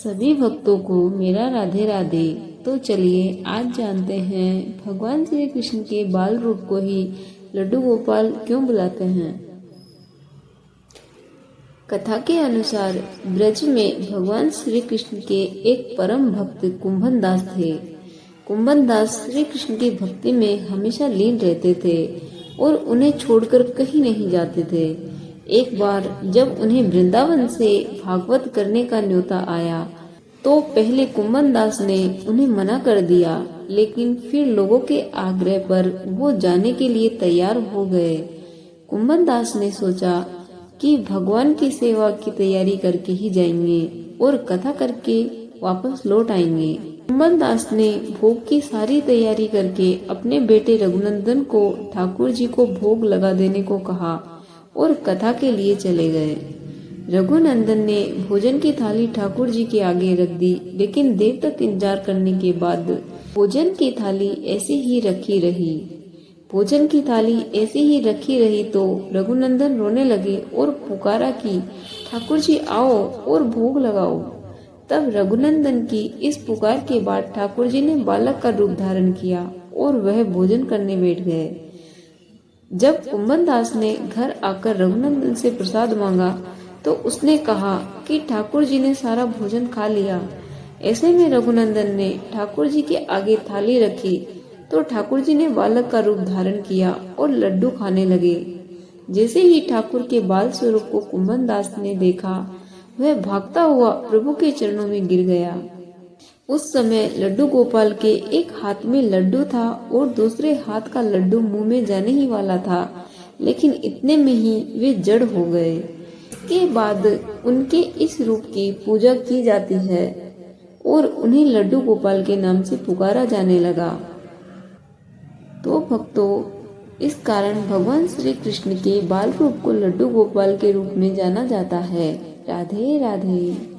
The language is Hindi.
सभी भक्तों को मेरा राधे राधे। तो चलिए आज जानते हैं भगवान श्री कृष्ण के बाल रूप को ही लड्डू गोपाल क्यों बुलाते हैं। कथा के अनुसार ब्रज में भगवान श्री कृष्ण के एक परम भक्त कुंभन दास थे। कुंभन दास श्री कृष्ण की भक्ति में हमेशा लीन रहते थे और उन्हें छोड़कर कहीं नहीं जाते थे। एक बार जब उन्हें वृंदावन से भागवत करने का न्योता आया तो पहले कुंभन दास ने उन्हें मना कर दिया, लेकिन फिर लोगों के आग्रह पर वो जाने के लिए तैयार हो गए। कुंभन दास ने सोचा कि भगवान की सेवा की तैयारी करके ही जाएंगे और कथा करके वापस लौट आएंगे। कुंभन दास ने भोग की सारी तैयारी करके अपने बेटे रघुनंदन को ठाकुर जी को भोग लगा देने को कहा और कथा के लिए चले गए। रघुनंदन ने भोजन की थाली ठाकुर जी के आगे रख दी, लेकिन देर तक इंतजार करने के बाद भोजन की थाली ऐसी ही रखी रही। भोजन की थाली ऐसी ही रखी रही तो रघुनंदन रोने लगे और पुकारा कि ठाकुर जी आओ और भोग लगाओ। तब रघुनंदन की इस पुकार के बाद ठाकुर जी ने बालक का रूप धारण किया और वह भोजन करने बैठ गए। जब कुंभन दास ने घर आकर रघुनंदन से प्रसाद मांगा तो उसने कहा कि ठाकुर जी ने सारा भोजन खा लिया। ऐसे में रघुनंदन ने ठाकुर जी के आगे थाली रखी तो ठाकुर जी ने बालक का रूप धारण किया और लड्डू खाने लगे। जैसे ही ठाकुर के बाल स्वरूप को कुंभन दास ने देखा, वह भागता हुआ प्रभु के चरणों में गिर गया। उस समय लड्डू गोपाल के एक हाथ में लड्डू था और दूसरे हाथ का लड्डू मुंह में जाने ही वाला था, लेकिन इतने में ही वे जड़ हो गए। इसके बाद उनके इस रूप की पूजा की जाती है और उन्हें लड्डू गोपाल के नाम से पुकारा जाने लगा। तो भक्तों, इस कारण भगवान श्री कृष्ण के बाल रूप को लड्डू गोपाल के रूप में जाना जाता है। राधे राधे।